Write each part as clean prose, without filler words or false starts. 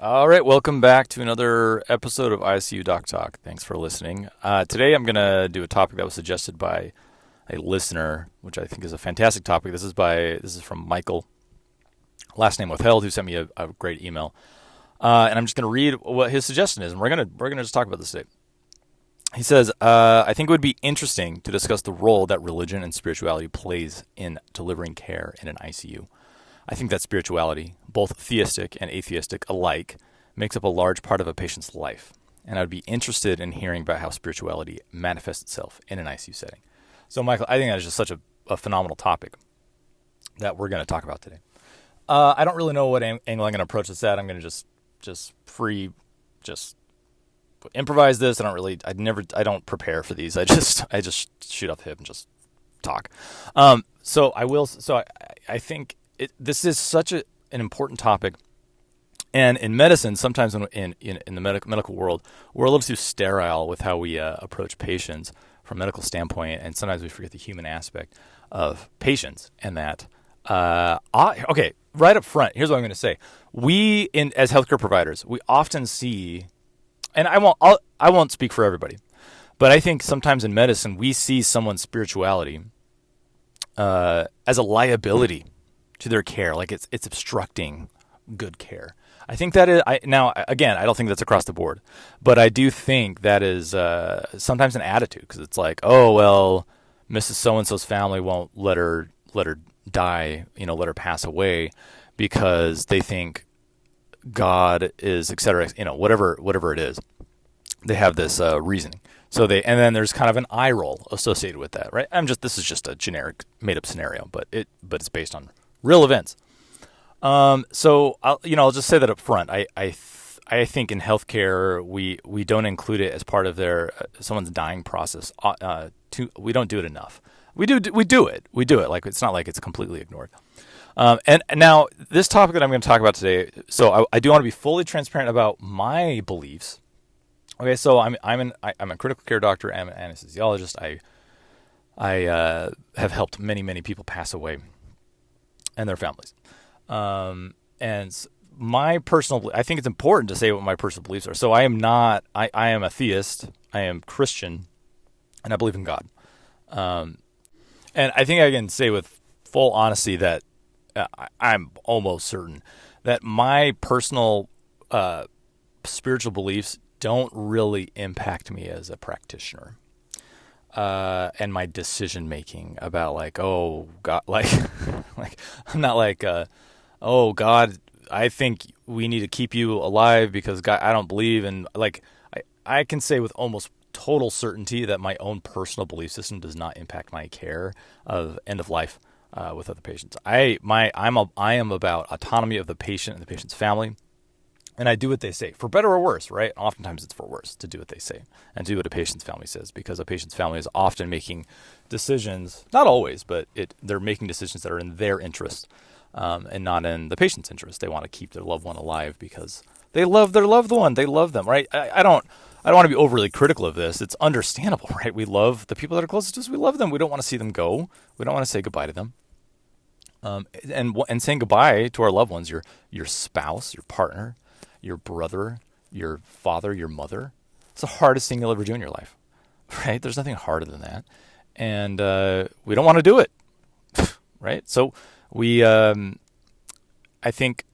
All right, welcome back to another episode of ICU Doc Talk. Thanks for listening. Today I'm going to do a topic that was suggested by a listener, which I think is a fantastic topic. This is from Michael, last name withheld, who sent me a great email. And I'm just going to read what his suggestion is, and we're going to just talk about this today. He says, I think it would be interesting to discuss the role that religion and spirituality plays in delivering care in an ICU. I think that spirituality, both theistic and atheistic alike, makes up a large part of a patient's life. And I'd be interested in hearing about how spirituality manifests itself in an ICU setting. So, Michael, I think that is just such a phenomenal topic that we're going to talk about today. I don't really know what angle I'm going to approach this at. I'm going to just improvise this. I don't prepare for these. I just shoot off the hip and just talk. I think this is such an important topic, and in medicine, sometimes in the medical world, we're a little too sterile with how we approach patients from a medical standpoint, and sometimes we forget the human aspect of patients. And that, okay, right up front, here's what I'm going to say: as healthcare providers, we often see, and I won't speak for everybody, but I think sometimes in medicine we see someone's spirituality as a liability to their care, like it's obstructing good care. I think that is, I don't think that's across the board, but I do think that is sometimes an attitude, because it's like, oh well, Mrs. So-and-so's family won't let her die, let her pass away, because they think God is, etc., whatever it is. They have this reasoning. And then there's kind of an eye roll associated with that, right? This is just a generic made up scenario, but it's based on real events. So I'll just say that up front. I think in healthcare we don't include it as part of someone's dying process. We don't do it enough. We do it. Like, it's not like it's completely ignored. And now this topic that I'm going to talk about today. So I do want to be fully transparent about my beliefs. Okay, so I'm a critical care doctor. I'm an anesthesiologist. I have helped many people pass away and their families. And my personal, I think it's important to say what my personal beliefs are. So I am a theist. I am Christian, and I believe in God. And I think I can say with full honesty that I'm almost certain that my personal spiritual beliefs don't really impact me as a practitioner. And my decision making about, like, oh God, like I'm not like, oh God, I think we need to keep you alive because God, I don't believe in, like, I can say with almost total certainty that my own personal belief system does not impact my care of end of life with other patients. I am about autonomy of the patient and the patient's family. And I do what they say, for better or worse, right? Oftentimes it's for worse to do what they say and do what a patient's family says, because a patient's family is often making decisions, not always, but they're making decisions that are in their interest and not in the patient's interest. They want to keep their loved one alive because they love their loved one. They love them, right? I don't want to be overly critical of this. It's understandable, right? We love the people that are closest to us. We love them. We don't want to see them go. We don't want to say goodbye to them. And saying goodbye to our loved ones, your spouse, your partner, your brother, your father, your mother. It's the hardest thing you'll ever do in your life, right? There's nothing harder than that. And we don't want to do it, right? So I think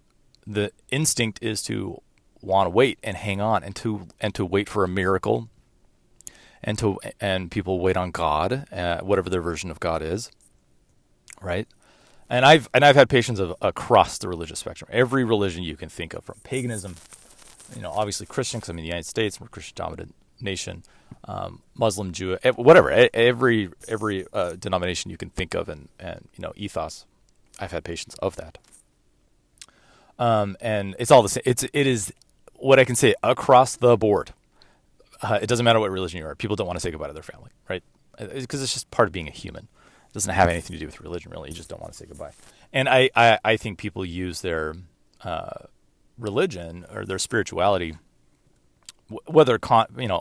the instinct is to want to wait and hang on and to wait for a miracle, and people wait on God, whatever their version of God is, right? And I've had patients across the religious spectrum, every religion you can think of, from paganism, obviously Christian, because I'm in the United States, we're a Christian-dominated nation, Muslim, Jew, whatever, every denomination you can think of, and ethos. I've had patients of that, and it's all the same. It is what I can say across the board. It doesn't matter what religion you are. People don't want to say goodbye to their family, right? Because it's just part of being a human. Doesn't have anything to do with religion, really. You just don't want to say goodbye. And I think people use their religion or their spirituality, whether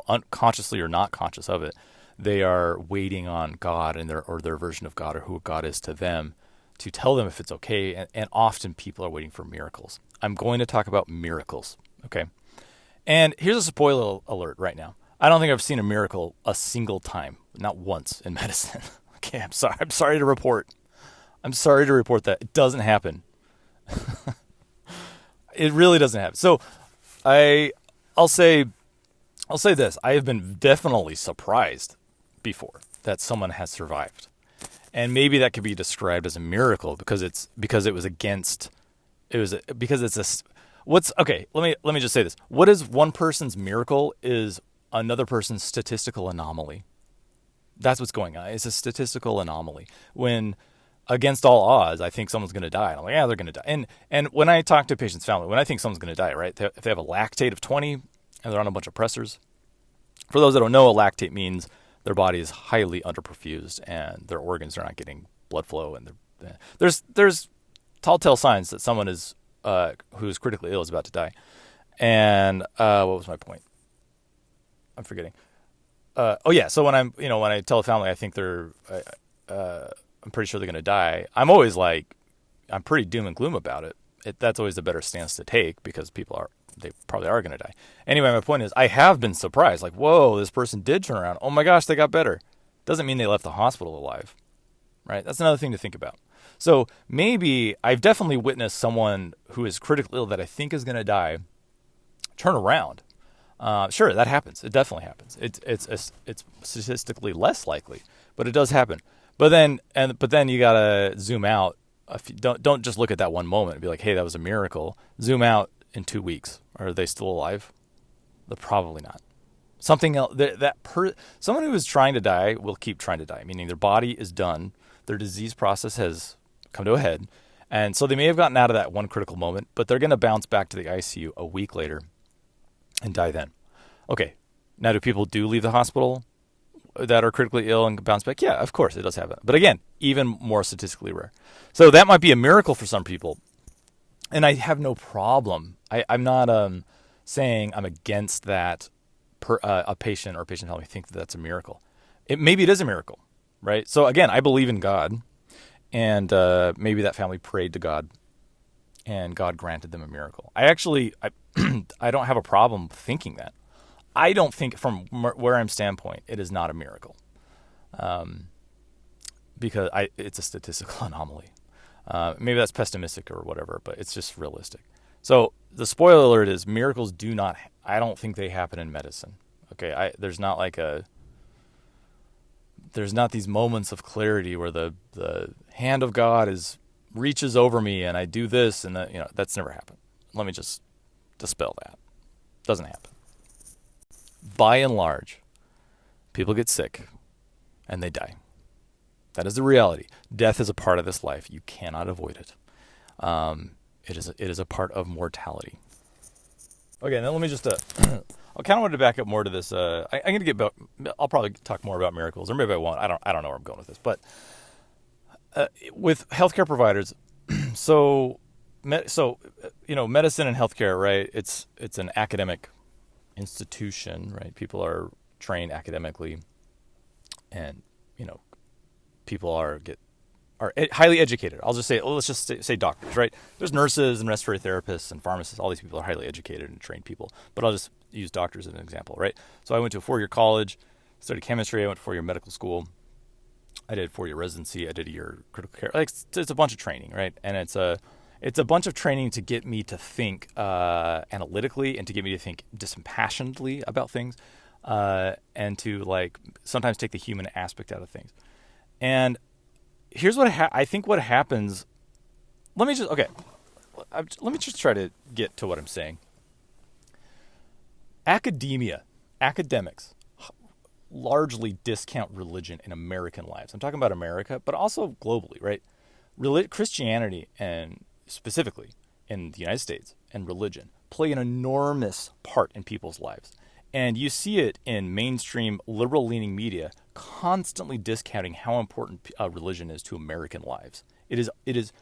unconsciously or not conscious of it, they are waiting on God and their version of God, or who God is to them, to tell them if it's okay. And often people are waiting for miracles. I'm going to talk about miracles. Okay. And here's a spoiler alert right now. I don't think I've seen a miracle a single time, not once in medicine. Okay, I'm sorry. I'm sorry to report. I'm sorry to report that it doesn't happen. It really doesn't happen. So, I'll say this: I have been definitely surprised before that someone has survived, and maybe that could be described as a miracle because it was against it was because it's a what's okay. Let me just say this: what is one person's miracle is another person's statistical anomaly. That's what's going on. It's a statistical anomaly. When against all odds, I think someone's going to die. And I'm like, yeah, they're going to die. And when I talk to a patient's family, when I think someone's going to die, right? If they have a lactate of 20 and they're on a bunch of pressors, for those that don't know, a lactate means their body is highly underperfused and their organs are not getting blood flow. And there's telltale signs that someone is who is critically ill is about to die. And what was my point? I'm forgetting. So when I tell a family I think I'm pretty sure they're going to die, I'm always like, I'm pretty doom and gloom about it. That's always the better stance to take because they probably are going to die. Anyway, my point is I have been surprised. Like, whoa, this person did turn around. Oh my gosh, they got better. Doesn't mean they left the hospital alive, right? That's another thing to think about. So maybe I've definitely witnessed someone who is critically ill that I think is going to die turn around. Sure, that happens. It definitely happens. It's statistically less likely, but it does happen. But then you gotta zoom out. Don't just look at that one moment and be like, "Hey, that was a miracle." Zoom out in 2 weeks. Are they still alive? They're probably not. Something else. Someone who is trying to die will keep trying to die. Meaning their body is done. Their disease process has come to a head, and so they may have gotten out of that one critical moment, but they're gonna bounce back to the ICU a week later and die then. Okay. Now, do people leave the hospital that are critically ill and bounce back? Yeah, of course it does happen. But again, even more statistically rare. So that might be a miracle for some people. And I have no problem. I'm not saying I'm against that a patient or patient family think that that's a miracle. Maybe it is a miracle, right? So again, I believe in God. And maybe that family prayed to God and God granted them a miracle. I don't have a problem thinking that. I don't think, from where I'm standpoint, it is not a miracle, because it's a statistical anomaly. Maybe that's pessimistic or whatever, but it's just realistic. So the spoiler alert is miracles do not. I don't think they happen in medicine. Okay, there's not these moments of clarity where the hand of God reaches over me and I do this and that. That's never happened. Let me just dispel that. Doesn't happen. By and large, people get sick and they die. That is the reality. Death is a part of this life. You cannot avoid it. It is a part of mortality. Okay, now let me just. I kind of wanted to back up more to this. I'm going to get back. I'll probably talk more about miracles, or maybe I won't. I don't know where I'm going with this, but with healthcare providers, medicine and healthcare, right? It's an academic institution, right? People are trained academically, and people are highly educated. Let's just say doctors, right? There's nurses and respiratory therapists and pharmacists. All these people are highly educated and trained people. But I'll just use doctors as an example, right? So I went to a 4-year college, studied chemistry. I went to 4-year medical school. I did 4-year residency. I did a year critical care. It's a bunch of training, right? And it's a bunch of training to get me to think analytically and to get me to think dispassionately about things, and to sometimes take the human aspect out of things. And here's what I think what happens. Let me just try to get to what I'm saying. Academics largely discount religion in American lives. I'm talking about America, but also globally, right? Christianity, and specifically in the United States, and religion play an enormous part in people's lives. And you see it in mainstream liberal-leaning media constantly discounting how important religion is to American lives. It is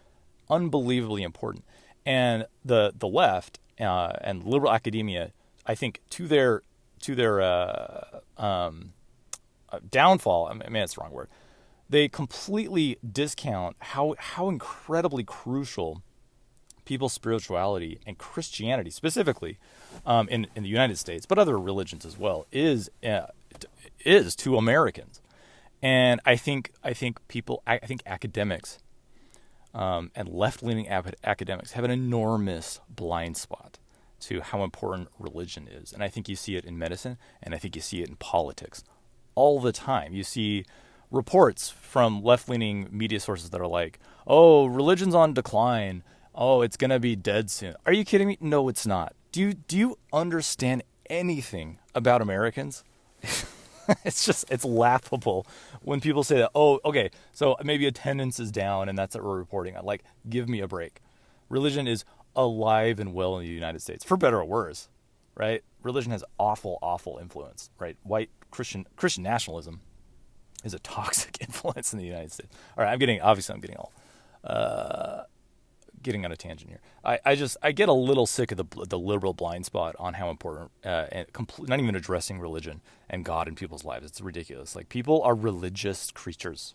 unbelievably important. And the left and liberal academia, I think, to their downfall. I mean, that's the wrong word. They completely discount how incredibly crucial people's spirituality and Christianity specifically in the United States, but other religions as well, is to Americans. And I think academics and left-leaning academics have an enormous blind spot to how important religion is. And I think you see it in medicine, and I think you see it in politics all the time. You see reports from left-leaning media sources that are like, oh, religion's on decline. Oh, it's going to be dead soon. Are you kidding me? No, it's not. Do you understand anything about Americans? It's laughable when people say that, oh, okay, so maybe attendance is down and that's what we're reporting on. Like, give me a break. Religion is alive and well in the United States, for better or worse, right? Religion has awful, awful influence, right? White Christian nationalism is a toxic influence in the United States. All right, I'm getting on a tangent here. I get a little sick of the liberal blind spot on how important, and not even addressing religion and God in people's lives. It's ridiculous. Like, people are religious creatures,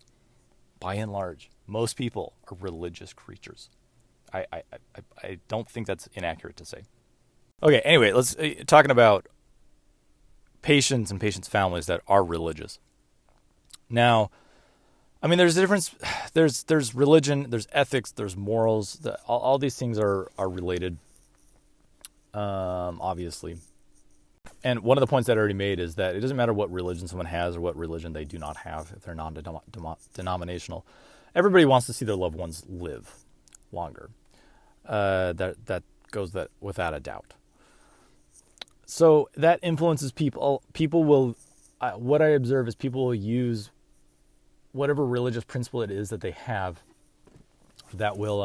by and large. Most people are religious creatures. I don't think that's inaccurate to say. Okay, anyway, let's talking about patients and patients' families that are religious. Now, I mean, there's a difference. There's religion, there's ethics, there's morals. All these things are related, obviously. And one of the points that I already made is that it doesn't matter what religion someone has or what religion they do not have, if they're non-denominational. Everybody wants to see their loved ones live longer. That goes without a doubt. So that influences people. People will, what I observe is people will use whatever religious principle it is that they have that will,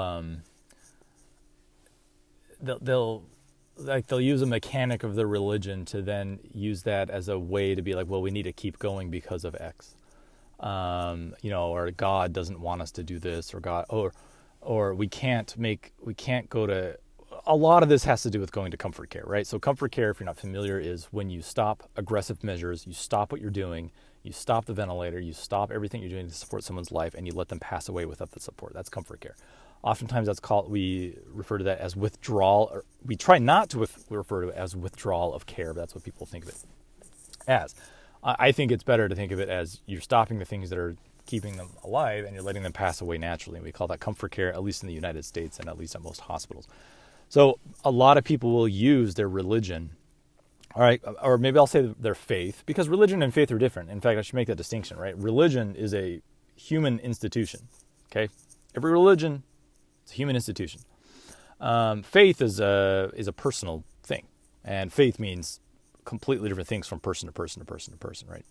they'll use a mechanic of the religion to then use that as a way to be like, well, we need to keep going because of X, or God doesn't want us to do this, or God, or we can't go to. A lot of this has to do with going to comfort care, right? So comfort care, if you're not familiar, is when you stop aggressive measures, you stop what you're doing, you stop the ventilator, you stop everything you're doing to support someone's life, and you let them pass away without the support. That's comfort care. Oftentimes we refer to that as withdrawal, or we try not to refer to it as withdrawal of care, but that's what people think of it as. I think it's better to think of it as you're stopping the things that are keeping them alive and you're letting them pass away naturally. And we call that comfort care, at least in the United States and at least at most hospitals. So a lot of people will use their religion, all right, or maybe I'll say their faith, because religion and faith are different. In fact, I should make that distinction, right? Religion is a human institution, okay? Every religion is a human institution. Faith is a personal thing, and faith means completely different things from person to person to person to person, right?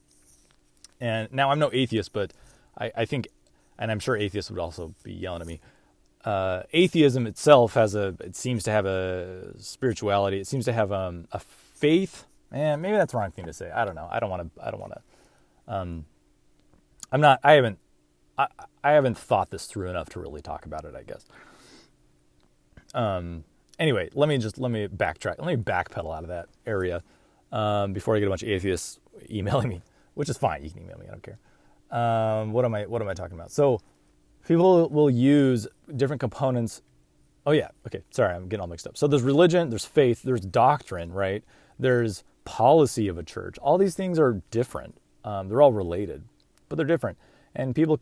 And now I'm no atheist, but I think, and I'm sure atheists would also be yelling at me, atheism itself it seems to have a spirituality. It seems to have a faith. Maybe that's the wrong thing to say. I don't know. I haven't thought this through enough to really talk about it, I guess. Anyway, let me backtrack. Let me backpedal out of that area, before I get a bunch of atheists emailing me, which is fine. You can email me. I don't care. What am I talking about? So people will use different components. Oh yeah. Okay. Sorry. I'm getting all mixed up. So there's religion, there's faith, there's doctrine, right? There's policy of a church. All these things are different. They're all related, but they're different. And people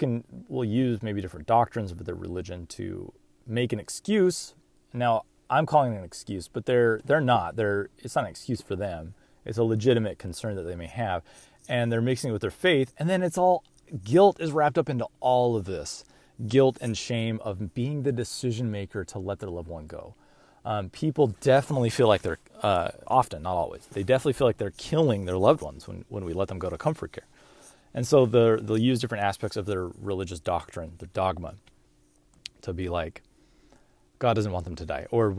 will use maybe different doctrines of their religion to make an excuse. Now I'm calling it an excuse, but they're not. It's not an excuse for them. It's a legitimate concern that they may have. And they're mixing it with their faith. And then guilt is wrapped up into all of this. Guilt and shame of being the decision maker to let their loved one go. People definitely feel like they're, often, not always, they definitely feel like they're killing their loved ones when we let them go to comfort care. And so they'll use different aspects of their religious doctrine, their dogma, to be like, God doesn't want them to die. Or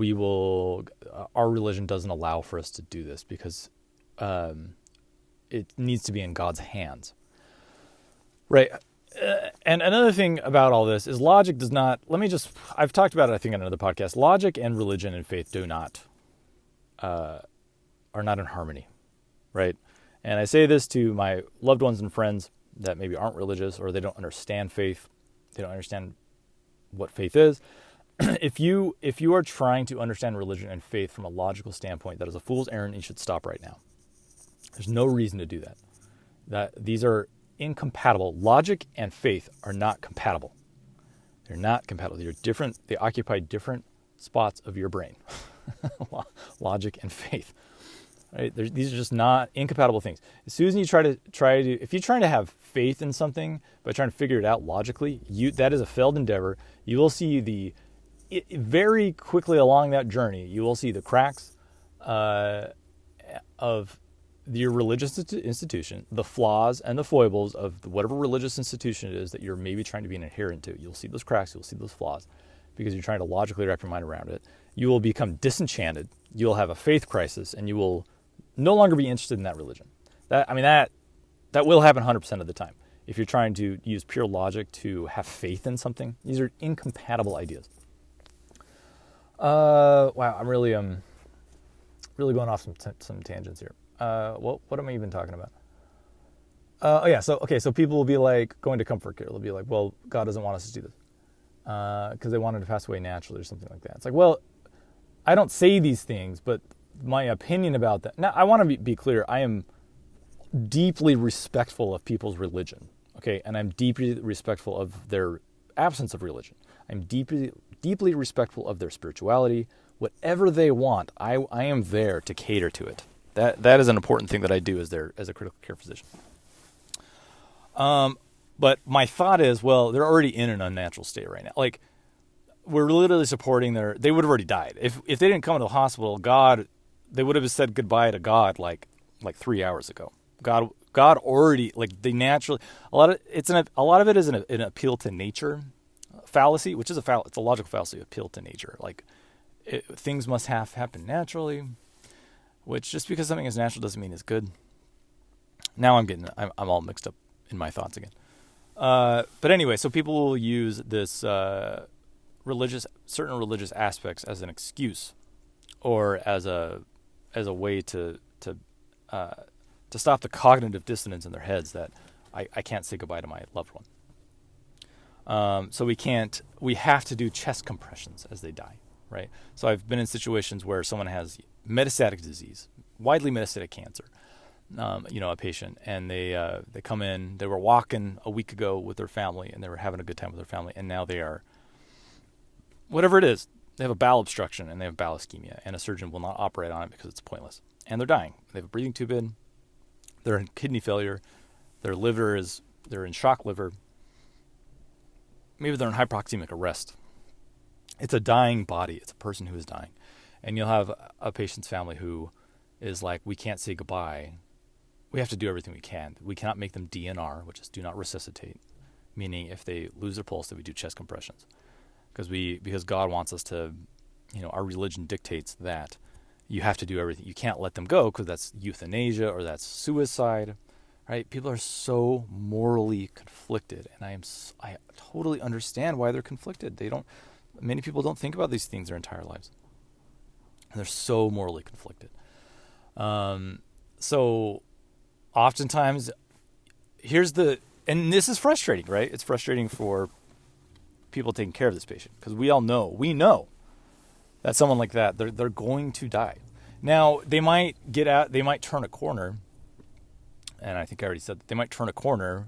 our religion doesn't allow for us to do this because it needs to be in God's hands. Right. And another thing about all this is logic does not, I've talked about it, I think, on another podcast. Logic and religion and faith are not in harmony, right? And I say this to my loved ones and friends that maybe aren't religious or they don't understand faith. They don't understand what faith is. if you are trying to understand religion and faith from a logical standpoint, that is a fool's errand. You should stop right now. There's no reason to do that. That these are incompatible. Logic and faith are not compatible. They're not compatible. They're different. They occupy different spots of your brain. Logic and faith. Right? These are just not incompatible things. As soon as you try to, if you're trying to have faith in something by trying to figure it out logically, that is a failed endeavor. You will see very quickly along that journey, you will see the cracks of your religious institution, the flaws and the foibles of whatever religious institution it is that you're maybe trying to be an adherent to. You'll see those cracks, you'll see those flaws, because you're trying to logically wrap your mind around it. You will become disenchanted. You'll have a faith crisis, and you will no longer be interested in that religion. That will happen 100% of the time. If you're trying to use pure logic to have faith in something, these are incompatible ideas. Wow, I'm really going off some tangents here. What am I even talking about? So people will be like going to comfort care. They'll be like, well, God doesn't want us to do this because they wanted to pass away naturally or something like that. It's like, well, I don't say these things, but my opinion about that. Now, I want to be clear. I am deeply respectful of people's religion, okay? And I'm deeply respectful of their absence of religion. I'm deeply respectful of their spirituality. Whatever they want, I am there to cater to it. That is an important thing that I do as a critical care physician. But my thought is, well, they're already in an unnatural state right now. Like, we're literally supporting they would have already died. If they didn't come to the hospital, they would have said goodbye to God like 3 hours ago. God already, like, they naturally, a lot of it is an appeal to nature fallacy, which is it's a logical fallacy, appeal to nature. Like, things must happen naturally, which just because something is natural doesn't mean it's good. Now I'm all mixed up in my thoughts again. But anyway, so people will use this certain religious aspects as an excuse, or as a way to stop the cognitive dissonance in their heads that I can't say goodbye to my loved one. So we have to do chest compressions as they die, right? So I've been in situations where someone has metastatic disease, widely metastatic cancer, a patient, and they come in, they were walking a week ago with their family, and they were having a good time with their family, and now they are, whatever it is, they have a bowel obstruction, and they have bowel ischemia, and a surgeon will not operate on it because it's pointless. And they're dying. They have a breathing tube in, they're in kidney failure, they're in shock liver, maybe they're in hypoxemic arrest. It's a dying body. It's a person who is dying. And you'll have a patient's family who is like, we can't say goodbye. We have to do everything we can. We cannot make them DNR, which is do not resuscitate, meaning if they lose their pulse, that we do chest compressions. Because God wants us to, our religion dictates that you have to do everything. You can't let them go because that's euthanasia or that's suicide, right? People are so morally conflicted, and I totally understand why they're conflicted. Many people don't think about these things their entire lives. And they're so morally conflicted. So oftentimes, and this is frustrating, right? It's frustrating for people taking care of this patient, because we know that someone like that, they're going to die. Now, they might turn a corner, and I think I already said that they might turn a corner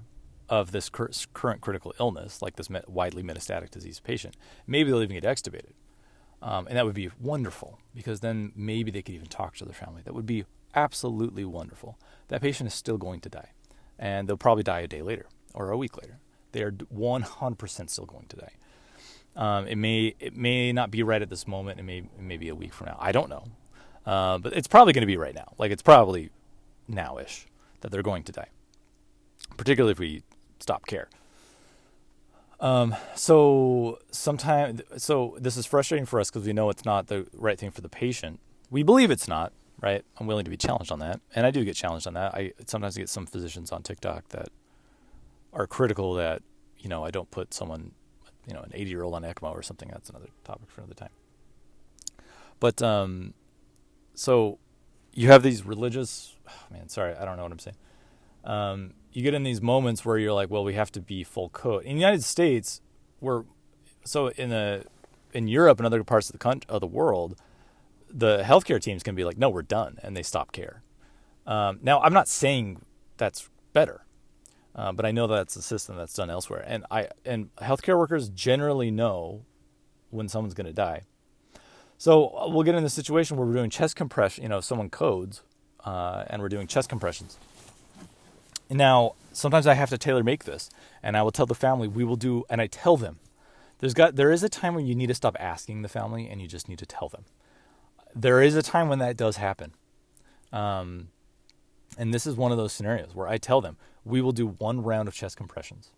of this current critical illness, like this widely metastatic disease patient. Maybe they'll even get extubated. And that would be wonderful, because then maybe they could even talk to their family. That would be absolutely wonderful. That patient is still going to die, and they'll probably die a day later or a week later. They are 100% still going to die. It may not be right at this moment. It may be a week from now. I don't know. But it's probably going to be right now. Like, it's probably now-ish that they're going to die, particularly if we stop care. So this is frustrating for us because we know it's not the right thing for the patient. We believe it's not, right? I'm willing to be challenged on that, and I do get challenged on that. I sometimes get some physicians on TikTok that are critical that, I don't put someone, an 80-year-old on ECMO or something. That's another topic for another time. But, so you have these religious, I don't know what I'm saying. You get in these moments where you're like, well, we have to be full code. In the United States, in in Europe and other parts of the world, the healthcare teams can be like, no, we're done, and they stop care. Now, I'm not saying that's better, but I know that's a system that's done elsewhere. And healthcare workers generally know when someone's going to die. So we'll get in a situation where we're doing chest compression. Someone codes, and we're doing chest compressions. Now, sometimes I have to tailor make this, and I will tell the family and I tell them, there is a time when you need to stop asking the family, and you just need to tell them. There is a time when that does happen. And this is one of those scenarios where I tell them, we will do 1 round of chest compressions,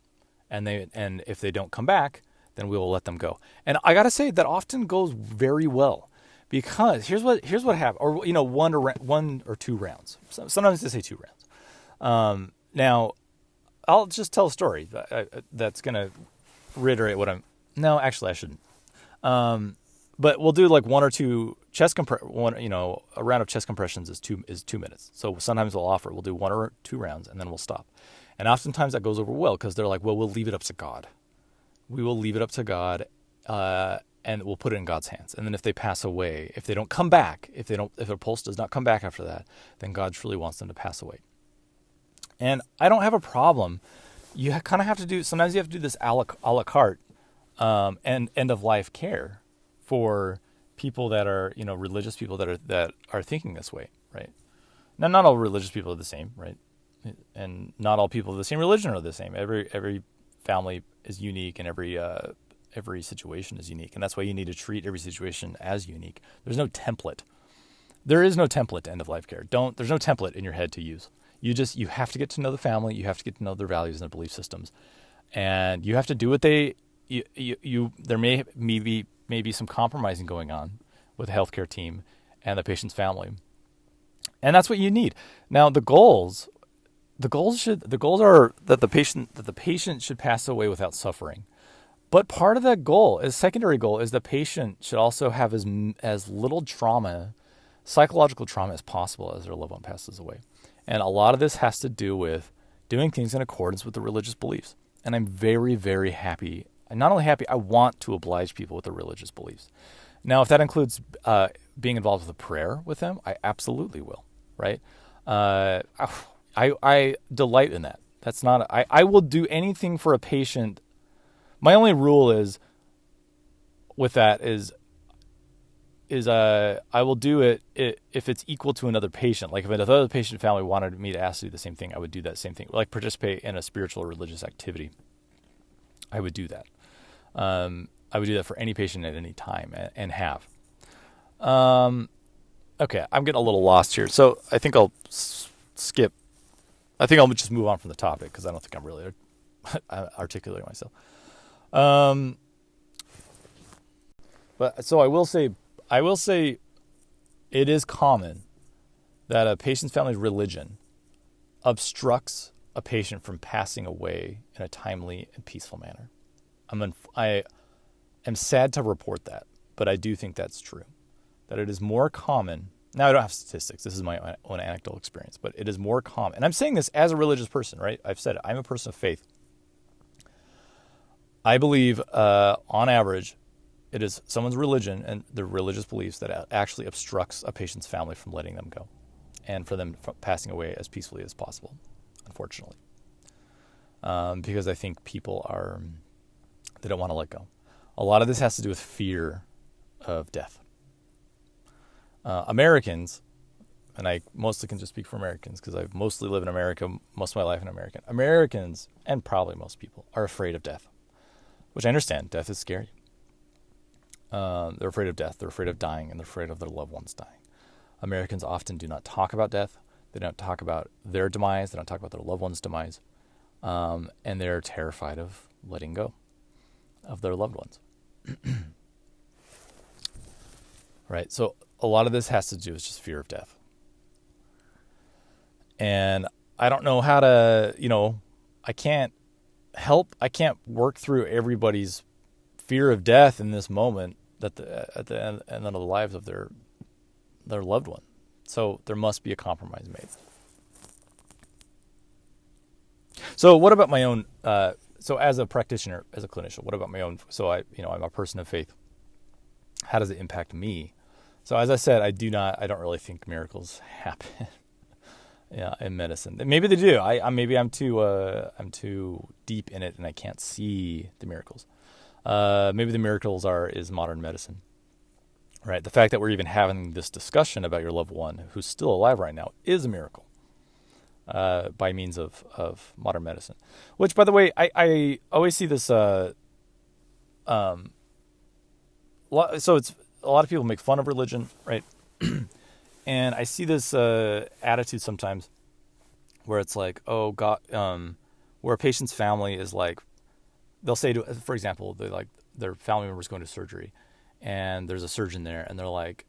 and if they don't come back, then we will let them go. And I got to say that often goes very well, because here's what happens, or 1 or 2 rounds. Sometimes they say 2 rounds. Now, I'll just tell a story that's going to reiterate what no, actually I shouldn't. But we'll do like 1 or 2 a round of chest compressions is 2 minutes. So sometimes we'll do 1 or 2 rounds, and then we'll stop. And oftentimes that goes over well, because they're like, well, we'll leave it up to God. We will leave it up to God, and we'll put it in God's hands. And then if they pass away, if they don't come back, if their pulse does not come back after that, then God truly wants them to pass away. And I don't have a problem. You kind of have to sometimes you have to do this a la carte, and end of life care for people that are, religious people that are thinking this way, right? Now, not all religious people are the same, right? And not all people of the same religion are the same. Every family is unique, and every situation is unique, and that's why you need to treat every situation as unique. There's no template. There is no template to end of life care. There's no template in your head to use. You have to get to know the family. You have to get to know their values and their belief systems, and you have to do what there may be some compromising going on with the healthcare team and the patient's family, and that's what you need. Now, the goals are that the patient should pass away without suffering. But part of that secondary goal is the patient should also have as little trauma, psychological trauma as possible as their loved one passes away. And a lot of this has to do with doing things in accordance with the religious beliefs. And I'm very, very happy. I'm not only happy, I want to oblige people with their religious beliefs. Now, if that includes being involved with a prayer with them, I absolutely will, right? I delight in that. That's not. I will do anything for a patient. My only rule is I will do it if it's equal to another patient. Like if another patient family wanted me to ask to do the same thing, I would do that same thing. Like participate in a spiritual or religious activity, I would do that. I would do that for any patient at any time, and have. Okay, I'm getting a little lost here, so I think I'll skip. I think I'll just move on from the topic, because I don't think I'm really articulating myself. But so I will say it is common that a patient's family's religion obstructs a patient from passing away in a timely and peaceful manner. I am sad to report that, but I do think that's true. That it is more common. Now, I don't have statistics. This is my own anecdotal experience, but it is more common. And I'm saying this as a religious person, right? I've said it. I'm a person of faith. I believe, on average, it is someone's religion and their religious beliefs that actually obstructs a patient's family from letting them go, and for them passing away as peacefully as possible, unfortunately. Because I think people they don't want to let go. A lot of this has to do with fear of death. Americans, and I mostly can just speak for Americans because I've mostly lived in America, most of my life in America. Americans, and probably most people, are afraid of death, which I understand. Death is scary. They're afraid of death. They're afraid of dying, and they're afraid of their loved ones dying. Americans often do not talk about death. They don't talk about their demise. They don't talk about their loved ones' demise. And they're terrified of letting go of their loved ones. Right? So a lot of this has to do with just fear of death. And I don't know how to, I can't work through everybody's fear of death in this moment at the end of the lives of their loved one. So there must be a compromise made. So what about my own, so as a practitioner, as a clinician, what about my own, so I'm a person of faith. How does it impact me? So as I said, I don't really think miracles happen in medicine. Maybe they do. Maybe I'm too deep in it and I can't see the miracles. Maybe the miracles is modern medicine. Right? The fact that we're even having this discussion about your loved one who's still alive right now is a miracle. By means of modern medicine. Which, by the way, I always see this. So it's a lot of people make fun of religion, right? And I see this attitude sometimes where it's like, oh God, where a patient's family is like, they'll say, for example, their family member's going to surgery, and there's a surgeon there, and they're like,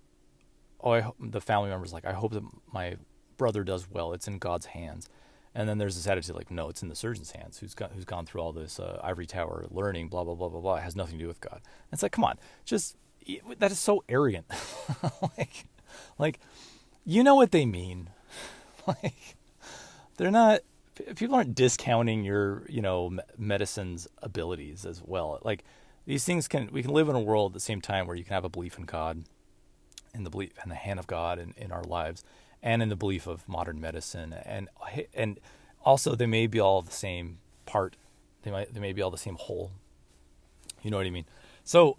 the family member's like, I hope that my brother does well. It's in God's hands. And then there's this attitude like, no, it's in the surgeon's hands, who's gone through all this ivory tower learning, blah, blah, blah, blah, blah. It has nothing to do with God. And it's like, come on, that is so arrogant. like, you know what they mean. They're not, people aren't discounting your, medicine's abilities as well. Like, these things we can live in a world at the same time where you can have a belief in God, in the belief in the hand of God in our lives, and in the belief of modern medicine, and also they may be all the same part. They may be all the same whole. You know what I mean? So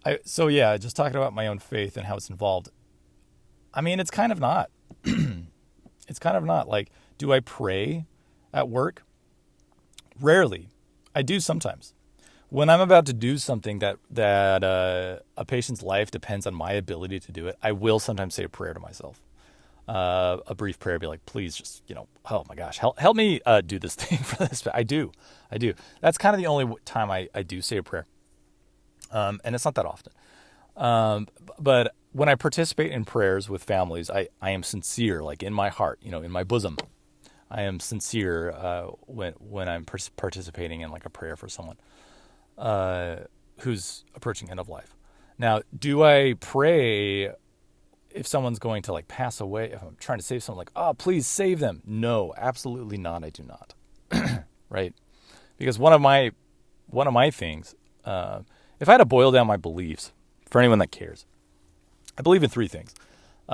yeah, just talking about my own faith and how it's involved. I mean, it's kind of not. It's kind of not. Like, do I pray at work? Rarely. I do sometimes. When I'm about to do something that a patient's life depends on my ability to do it, I will sometimes say a prayer to myself. A brief prayer, be like, please just, oh my gosh, help me do this thing for this. I do. That's kind of the only time I do say a prayer. And it's not that often. But when I participate in prayers with families, I am sincere, like in my heart, in my bosom. I am sincere when I'm participating in like a prayer for someone who's approaching end of life. Now, do I pray if someone's going to like pass away, if I'm trying to save someone, like, oh, please save them? No, absolutely not. I do not. Right? Because one of my things, if I had to boil down my beliefs for anyone that cares, I believe in three things.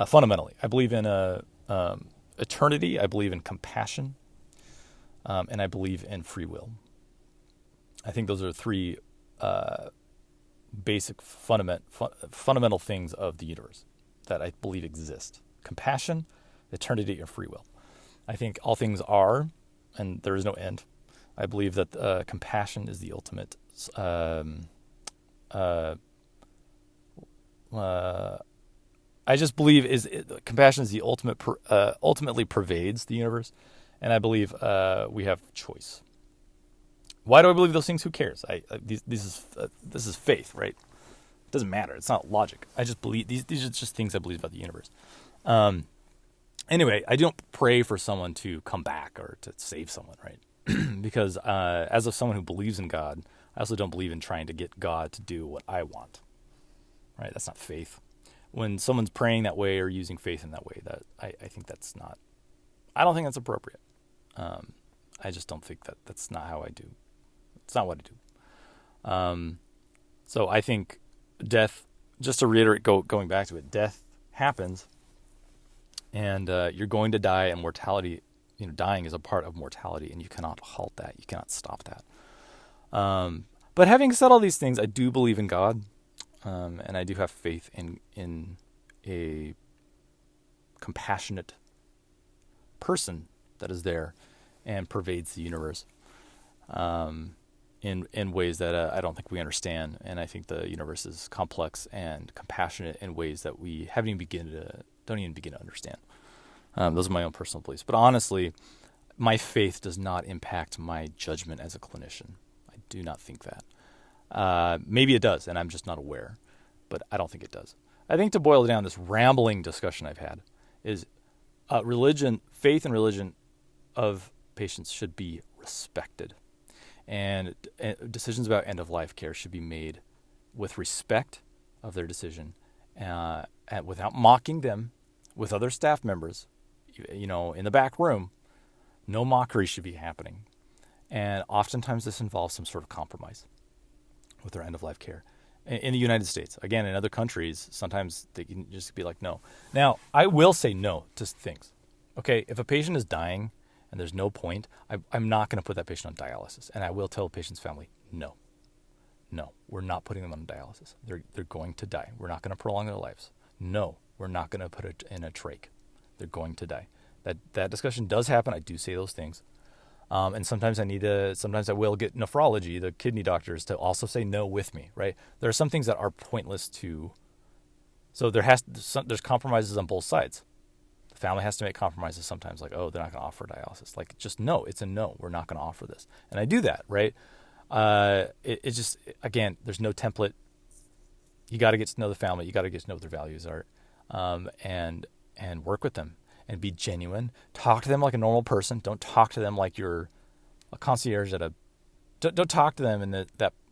Fundamentally, I believe in eternity. I believe in compassion, and I believe in free will. I think those are three basic fundamental things of the universe that I believe exist: compassion, eternity, and free will. I think all things are, and there is no end. I believe that compassion is the ultimate. I just believe compassion is the ultimate. Ultimately pervades the universe, and I believe we have choice. Why do I believe those things? Who cares? This is faith, right? It doesn't matter. It's not logic. I just believe these are just things I believe about the universe. Anyway, I don't pray for someone to come back or to save someone, right? Because as of someone who believes in God, I also don't believe in trying to get God to do what I want. Right? That's not faith. When someone's praying that way or using faith in that way, that I think that's not. I don't think that's appropriate. I just don't think that's not how I do. It's not what I do. So I think death, just to reiterate, going back to it, death happens, and you're going to die, and mortality, dying is a part of mortality, and you cannot halt that. You cannot stop that. But having said all these things, I do believe in God, and I do have faith in a compassionate person that is there and pervades the universe. In ways that I don't think we understand, and I think the universe is complex and compassionate in ways that we don't even begin to understand. Those are my own personal beliefs, but honestly, my faith does not impact my judgment as a clinician. I do not think that. Maybe it does, and I'm just not aware, but I don't think it does. I think to boil it down, this rambling discussion I've had is faith and religion of patients should be respected. And decisions about end-of-life care should be made with respect of their decision, and without mocking them with other staff members, in the back room. No mockery should be happening. And oftentimes this involves some sort of compromise with their end-of-life care. in the United States. Again, in other countries, sometimes they can just be like, no. Now, I will say no to things. Okay, if a patient is dying and there's no point, I'm not going to put that patient on dialysis. And I will tell the patient's family, no, we're not putting them on dialysis. They're going to die. We're not going to prolong their lives. No, we're not going to put it in a trach. They're going to die. That discussion does happen. I do say those things. And sometimes I will get nephrology, the kidney doctors, to also say no with me, right? There are some things that are pointless so there's compromises on both sides. The family has to make compromises sometimes, like, oh, they're not going to offer dialysis. Like, just no, it's a no. We're not going to offer this. And I do that, right? It's just, again, there's no template. You got to get to know the family. You got to get to know what their values are, and work with them. And be genuine. Talk to them like a normal person. Don't talk to them like you're a concierge Don't talk to them in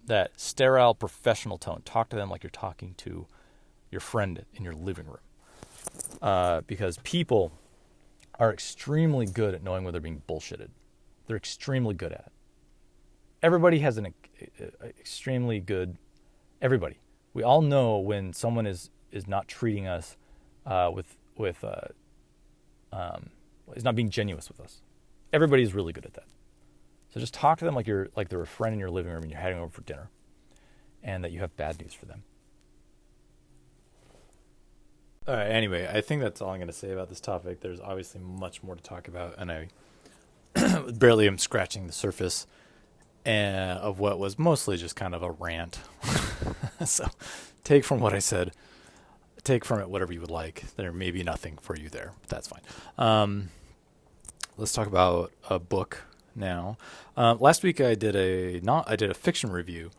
that sterile professional tone. Talk to them like you're talking to your friend in your living room. Because people are extremely good at knowing when they're being bullshitted. They're extremely good at it. Everybody has an extremely good. Everybody. We all know when someone is not treating us is not being genuine with us. Everybody's really good at that. So just talk to them like they're a friend in your living room and you're heading over for dinner, and that you have bad news for them. All right. Anyway, I think that's all I'm going to say about this topic. There's obviously much more to talk about, and I barely am scratching the surface of what was mostly just kind of a rant. So take from what I said. Take from it whatever you would like. There may be nothing for you there, but that's fine. Let's talk about a book now. Last week I did a fiction review,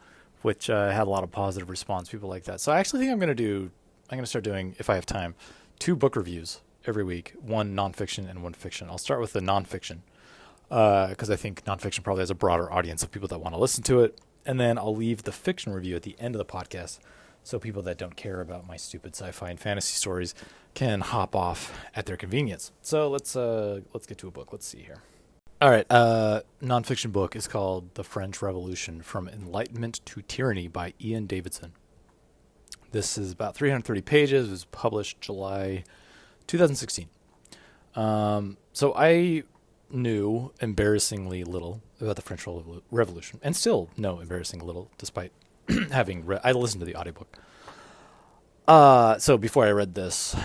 which had a lot of positive response. People like that. So I actually think I'm going to start doing, if I have time, 2 book reviews every week, one nonfiction and one fiction. I'll start with the nonfiction because I think nonfiction probably has a broader audience of people that want to listen to it, and then I'll leave the fiction review at the end of the podcast. So people that don't care about my stupid sci-fi and fantasy stories can hop off at their convenience. So let's get to a book. Let's see here. All right. Nonfiction book is called The French Revolution: From Enlightenment to Tyranny by Ian Davidson. This is about 330 pages. It was published July 2016. So I knew embarrassingly little about the French Revolution, and still know embarrassingly little, despite having I listened to the audiobook. So before I read this,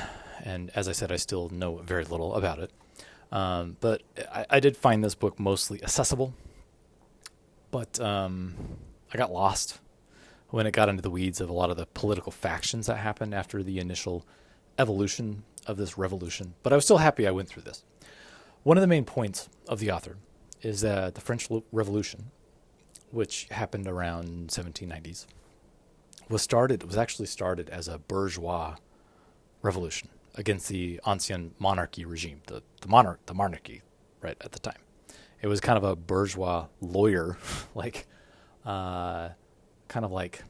and as I said, I still know very little about it. But I did find this book mostly accessible. But I got lost when it got into the weeds of a lot of the political factions that happened after the initial evolution of this revolution. But I was still happy I went through this. One of the main points of the author is that the French Revolution, which happened around 1790s, was actually started as a bourgeois revolution against the ancien monarchy regime, the monarchy, right at the time. It was kind of a bourgeois lawyer, kind of like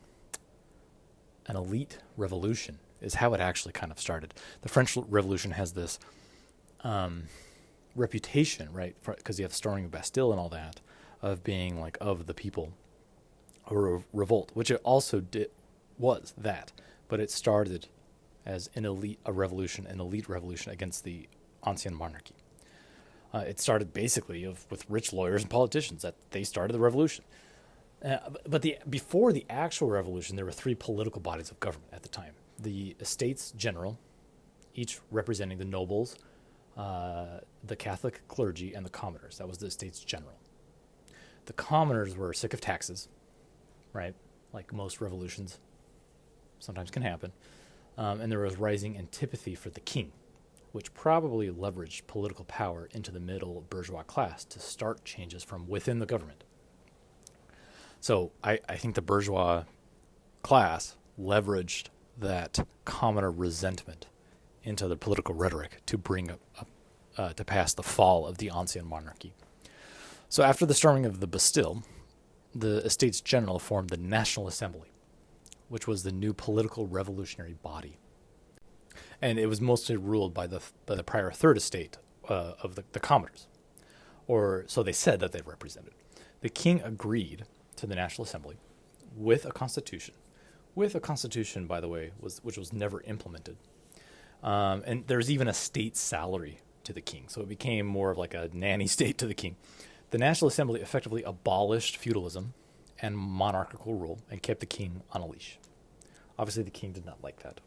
an elite revolution is how it actually kind of started. The French Revolution has this reputation, right, because you have the storming of Bastille and all that, of being like of the people, or revolt, which it also was that, but it started as an elite revolution against the ancien monarchy. It started basically with rich lawyers and politicians that they started the revolution. But before the actual revolution, there were 3 political bodies of government at the time: the Estates General, each representing the nobles, the Catholic clergy, and the commoners. That was the Estates General. The commoners were sick of taxes, right? Like most revolutions sometimes can happen. And there was rising antipathy for the king, which probably leveraged political power into the middle bourgeois class to start changes from within the government. So I think the bourgeois class leveraged that commoner resentment into the political rhetoric to bring to pass the fall of the ancien monarchy. So after the storming of the Bastille, the Estates General formed the National Assembly, which was the new political revolutionary body. And it was mostly ruled by the prior third estate of the commoners, or so they said that they represented. The king agreed to the National Assembly with a constitution, with a constitution, by the way, which was never implemented. And there's even a state salary to the king. So it became more of like a nanny state to the king. The National Assembly effectively abolished feudalism and monarchical rule and kept the king on a leash. Obviously, the king did not like that,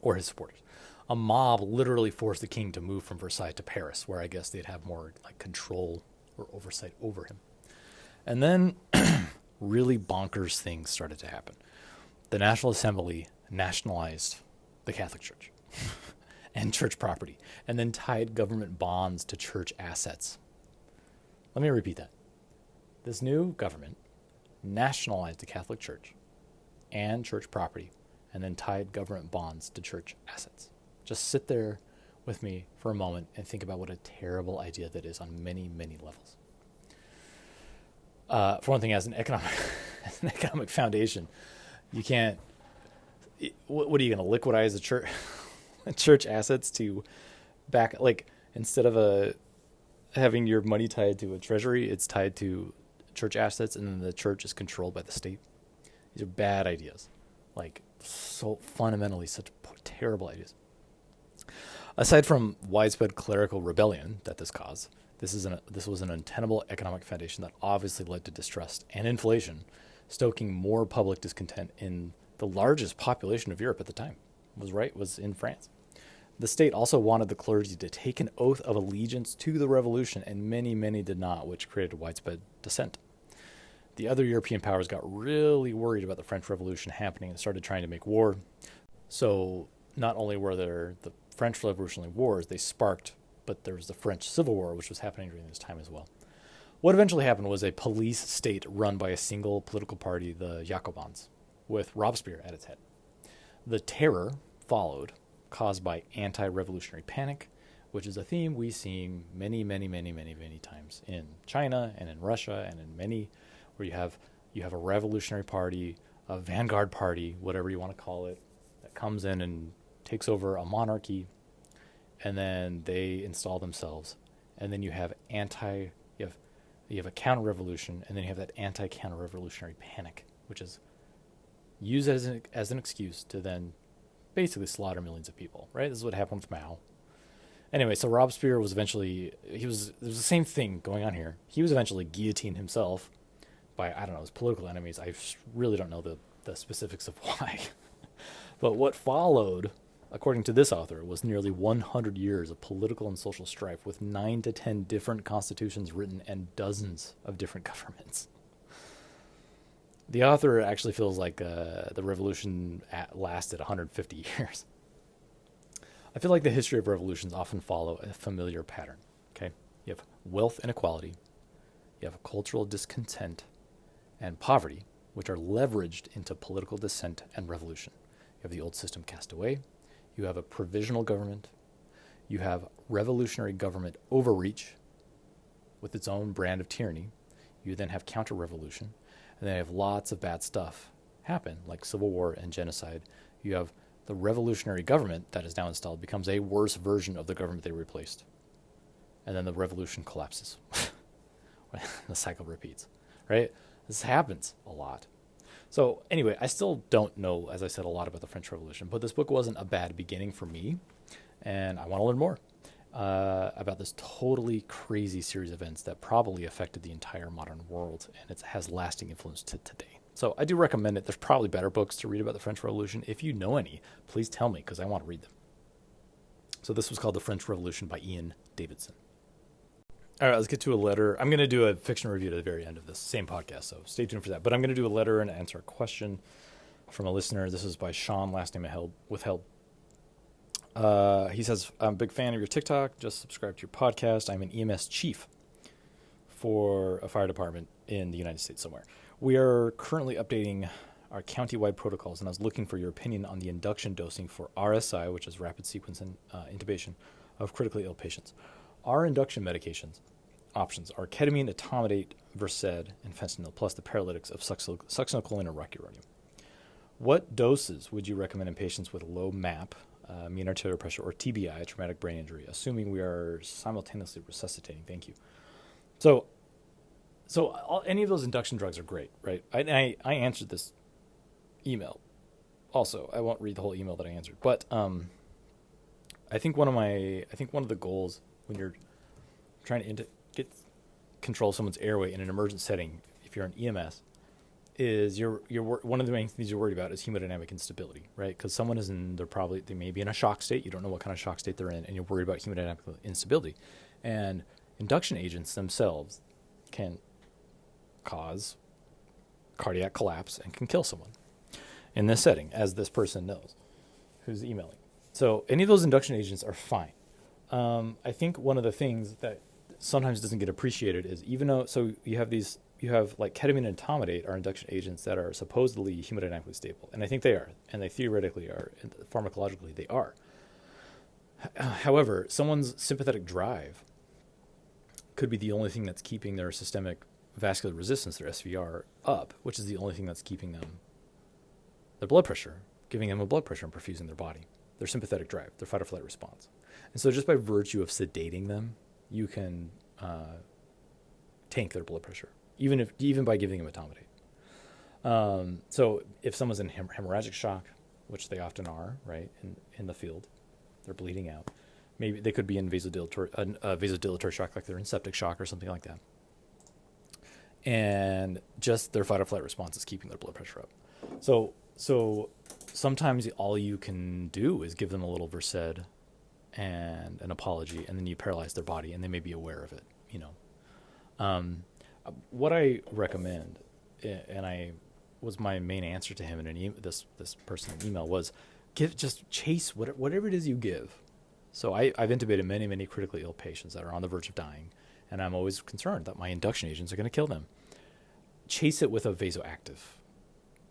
or his supporters. A mob literally forced the king to move from Versailles to Paris, where I guess they'd have more like control or oversight over him. And then really bonkers things started to happen. The National Assembly nationalized the Catholic Church and church property, and then tied government bonds to church assets. Let me repeat that. This new government nationalized the Catholic Church and church property, and then tied government bonds to church assets. Just sit there with me for a moment and think about what a terrible idea that is on many, many levels. For one thing, as an economic foundation, you can't. What are you going to liquidize the church assets to back? Like, instead of having your money tied to a treasury, it's tied to church assets, and then the church is controlled by the state. These are bad ideas, like so fundamentally such terrible ideas. Aside from widespread clerical rebellion that this caused, this was an untenable economic foundation that obviously led to distrust and inflation, stoking more public discontent in the largest population of Europe at the time. Was in France. The state also wanted the clergy to take an oath of allegiance to the revolution, and many, many did not, which created widespread dissent. The other European powers got really worried about the French Revolution happening and started trying to make war. So not only were there the French Revolutionary Wars, they sparked, but there was the French Civil War, which was happening during this time as well. What eventually happened was a police state run by a single political party, the Jacobins, with Robespierre at its head. The terror followed, caused by anti-revolutionary panic, which is a theme we see many, many, many, many, many times in China and in Russia and in many, where you have a revolutionary party, a vanguard party, whatever you want to call it, that comes in and takes over a monarchy, and then they install themselves, and then you have a counter-revolution, and then you have that anti-counter-revolutionary panic, which is used as an excuse to then basically slaughter millions of people, right? This is what happened with Mao. Anyway, so Robespierre was eventually, there was the same thing going on here. He was eventually guillotined himself by, I don't know, his political enemies. I really don't know the specifics of why. But what followed, according to this author, was nearly 100 years of political and social strife with 9 to 10 different constitutions written and dozens of different governments. The author actually feels like the revolution lasted 150 years. I feel like the history of revolutions often follow a familiar pattern. Okay, you have wealth inequality, you have cultural discontent, and poverty, which are leveraged into political dissent and revolution. You have the old system cast away. You have a provisional government. You have revolutionary government overreach with its own brand of tyranny. You then have counter-revolution. And then you have lots of bad stuff happen, like civil war and genocide. You have the revolutionary government that is now installed becomes a worse version of the government they replaced. And then the revolution collapses. The cycle repeats, right? This happens a lot. So anyway, I still don't know, as I said, a lot about the French Revolution, but this book wasn't a bad beginning for me, and I want to learn more about this totally crazy series of events that probably affected the entire modern world, and it has lasting influence to today. So I do recommend it. There's probably better books to read about the French Revolution. If you know any, please tell me, because I want to read them. So this was called The French Revolution by Ian Davidson. All right, let's get to a letter. I'm going to do a fiction review at the very end of this same podcast, so stay tuned for that. But I'm going to do a letter and answer a question from a listener. This is by Sean, last name withheld. He says, I'm a big fan of your TikTok. Just subscribe to your podcast. I'm an EMS chief for a fire department in the United States somewhere. We are currently updating our county-wide protocols, and I was looking for your opinion on the induction dosing for RSI, which is rapid sequence intubation of critically ill patients. Our induction medications options are ketamine, etomidate, Versed, and fentanyl, plus the paralytics of succinylcholine or rocuronium. What doses would you recommend in patients with low MAP, mean arterial pressure, or TBI, traumatic brain injury, assuming we are simultaneously resuscitating? Thank you. So any of those induction drugs are great, right? I answered this email. Also, I won't read the whole email that I answered, but I think one of the goals when you're trying to get control of someone's airway in an emergent setting, if you're an EMS, is one of the main things you're worried about is hemodynamic instability, right? Because someone they may be in a shock state. You don't know what kind of shock state they're in, and you're worried about hemodynamic instability. And induction agents themselves can cause cardiac collapse and can kill someone in this setting, as this person knows who's emailing. So any of those induction agents are fine. I think one of the things that sometimes doesn't get appreciated is you have like ketamine and etomidate are induction agents that are supposedly hemodynamically stable. And I think they are. And they theoretically are. And pharmacologically, they are. However, someone's sympathetic drive could be the only thing that's keeping their systemic vascular resistance, their SVR, up, which is the only thing that's keeping their blood pressure, giving them a blood pressure and perfusing their body, their sympathetic drive, their fight or flight response. And so just by virtue of sedating them, you can tank their blood pressure, even by giving them etomidate. So if someone's in hemorrhagic shock, which they often are, right, in the field, they're bleeding out. Maybe they could be in vasodilatory shock, like they're in septic shock or something like that. And just their fight or flight response is keeping their blood pressure up. So sometimes all you can do is give them a little Versed and an apology, and then you paralyze their body, and they may be aware of it. What I recommend, and was my main answer to him in this person email was, just chase whatever it is you give. So I've intubated many critically ill patients that are on the verge of dying, and I'm always concerned that my induction agents are going to kill them. Chase it with a vasoactive,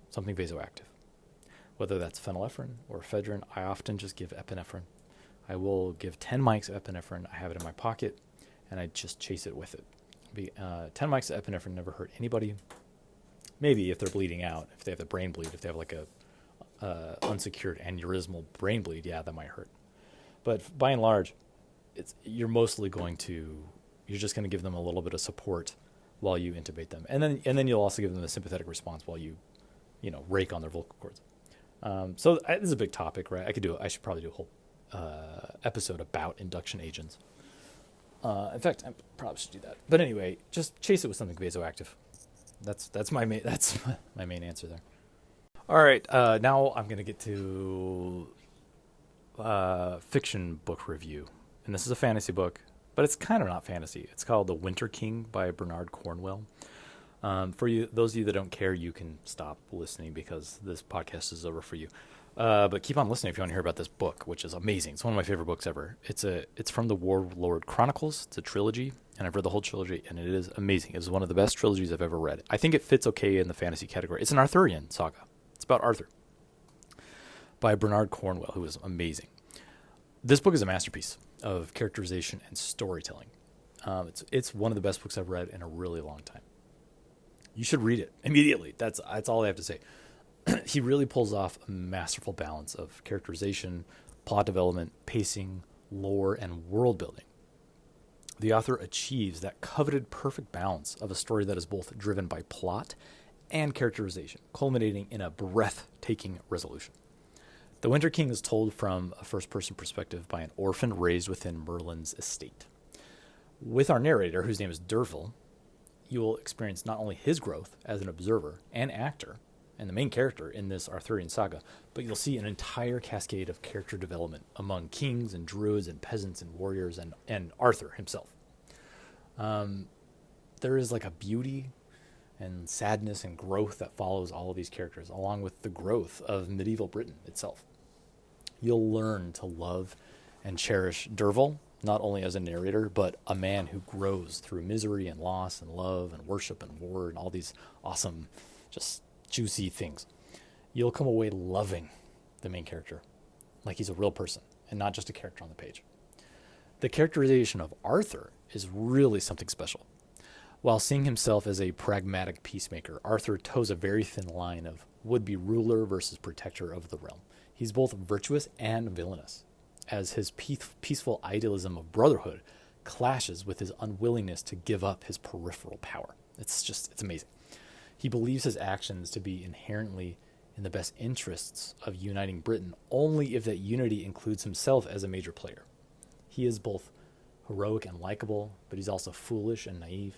something vasoactive, whether that's phenylephrine or ephedrine. I often just give epinephrine. I will give 10 mics of epinephrine. I have it in my pocket, and I just chase it with it. 10 mics of epinephrine never hurt anybody. Maybe if they're bleeding out, if they have the brain bleed, if they have like a unsecured aneurysmal brain bleed, yeah, that might hurt. But by and large, you're just going to give them a little bit of support while you intubate them, and then you'll also give them a sympathetic response while you rake on their vocal cords. So this is a big topic, right? I should probably do a whole episode about induction agents. In fact, I probably should do that. But anyway, just chase it with something vasoactive. That's my main answer there. All right, now I'm going to get to fiction book review, and this is a fantasy book, but it's kind of not fantasy. It's called The Winter King by Bernard Cornwell. For those of you that don't care, you can stop listening because this podcast is over for you. But keep on listening if you want to hear about this book, which is amazing. It's one of my favorite books ever. It's from the Warlord Chronicles. It's a trilogy, and I've read the whole trilogy, and it is amazing. It's one of the best trilogies I've ever read. I think it fits okay in the fantasy category. It's an Arthurian saga. It's about Arthur by Bernard Cornwell, who is amazing. This book is a masterpiece of characterization and storytelling. It's one of the best books I've read in a really long time. You should read it immediately. That's all I have to say. He really pulls off a masterful balance of characterization, plot development, pacing, lore, and world building. The author achieves that coveted perfect balance of a story that is both driven by plot and characterization, culminating in a breathtaking resolution. The Winter King is told from a first-person perspective by an orphan raised within Merlin's estate. With our narrator, whose name is Dervil, you will experience not only his growth as an observer and actor, and the main character in this Arthurian saga, but you'll see an entire cascade of character development among kings and druids and peasants and warriors and Arthur himself. There is like a beauty and sadness and growth that follows all of these characters, along with the growth of medieval Britain itself. You'll learn to love and cherish Dervil, not only as a narrator, but a man who grows through misery and loss and love and worship and war and all these awesome, just juicy things. You'll come away loving the main character like he's a real person and not just a character on the page. The characterization of Arthur is really something special. While seeing himself as a pragmatic peacemaker, Arthur toes a very thin line of would-be ruler versus protector of the realm. He's both virtuous and villainous, as his peaceful idealism of brotherhood clashes with his unwillingness to give up his peripheral power. It's amazing. He believes his actions to be inherently in the best interests of uniting Britain only if that unity includes himself as a major player. He is both heroic and likable, but he's also foolish and naive.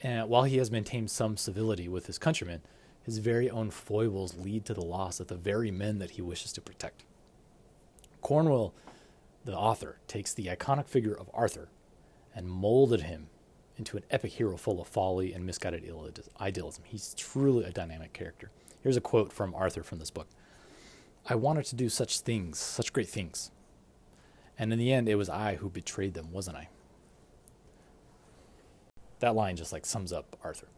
And while he has maintained some civility with his countrymen, his very own foibles lead to the loss of the very men that he wishes to protect. Cornwall, the author, takes the iconic figure of Arthur and molded him into an epic hero full of folly and misguided idealism. He's truly a dynamic character. Here's a quote from Arthur from this book. "I wanted to do such things, such great things. And in the end, it was I who betrayed them, wasn't I?" That line just like sums up Arthur.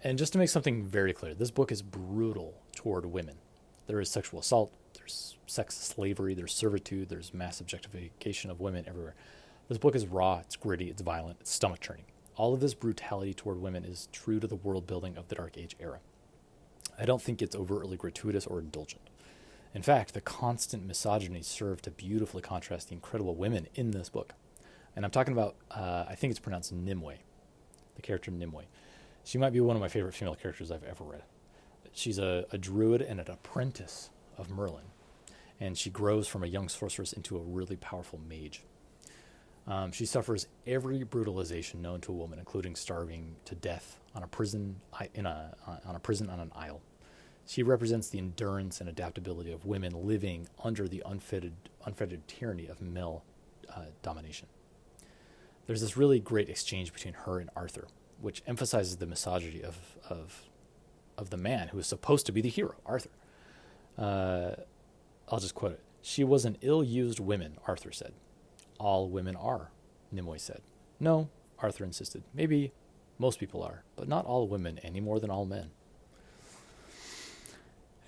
And just to make something very clear, this book is brutal toward women. There is sexual assault, there's sex slavery, there's servitude, there's mass objectification of women everywhere. This book is raw, it's gritty, it's violent, it's stomach-churning. All of this brutality toward women is true to the world building of the Dark Age era. I don't think it's overtly gratuitous or indulgent. In fact, the constant misogyny served to beautifully contrast the incredible women in this book. And I'm talking about, I think it's pronounced Nimue, the character Nimue. She might be one of my favorite female characters I've ever read. She's a druid and an apprentice of Merlin, and she grows from a young sorceress into a really powerful mage. She suffers every brutalization known to a woman, including starving to death on a prison on an isle. She represents the endurance and adaptability of women living under the unfettered tyranny of male domination. There's this really great exchange between her and Arthur, which emphasizes the misogyny of the man who is supposed to be the hero, Arthur. I'll just quote it. "She was an ill-used woman," Arthur said. "All women are," Nimue said. "No," Arthur insisted. "Maybe most people are, but not all women any more than all men."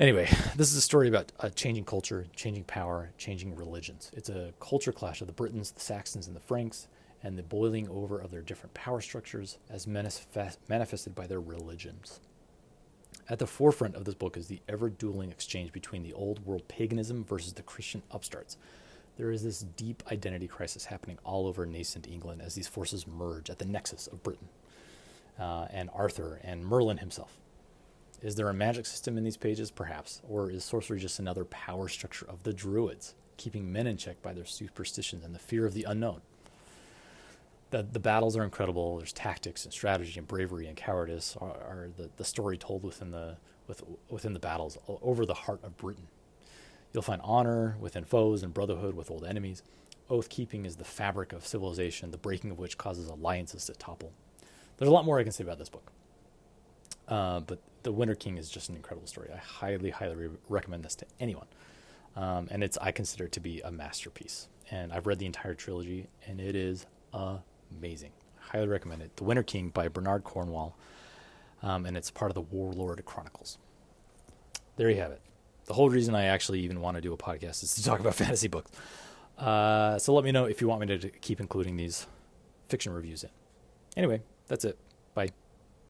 Anyway, this is a story about a changing culture, changing power, changing religions. It's a culture clash of the Britons, the Saxons, and the Franks, and the boiling over of their different power structures as manifested by their religions. At the forefront of this book is the ever-dueling exchange between the old world paganism versus the Christian upstarts. There is this deep identity crisis happening all over nascent England as these forces merge at the nexus of Britain and Arthur and Merlin himself. Is there a magic system in these pages? Perhaps. Or is sorcery just another power structure of the Druids, keeping men in check by their superstitions and the fear of the unknown? The battles are incredible. There's tactics and strategy and bravery and cowardice are the story told within the battles over the heart of Britain. You'll find honor within foes and brotherhood with old enemies. Oath-keeping is the fabric of civilization, the breaking of which causes alliances to topple. There's a lot more I can say about this book. But The Winter King is just an incredible story. I highly, highly recommend this to anyone. And I consider it to be a masterpiece. And I've read the entire trilogy, and it is amazing. I highly recommend it. The Winter King by Bernard Cornwall. And it's part of the Warlord Chronicles. There you have it. The whole reason I actually even want to do a podcast is to talk about fantasy books. So let me know if you want me to keep including these fiction reviews in. Anyway, that's it. Bye.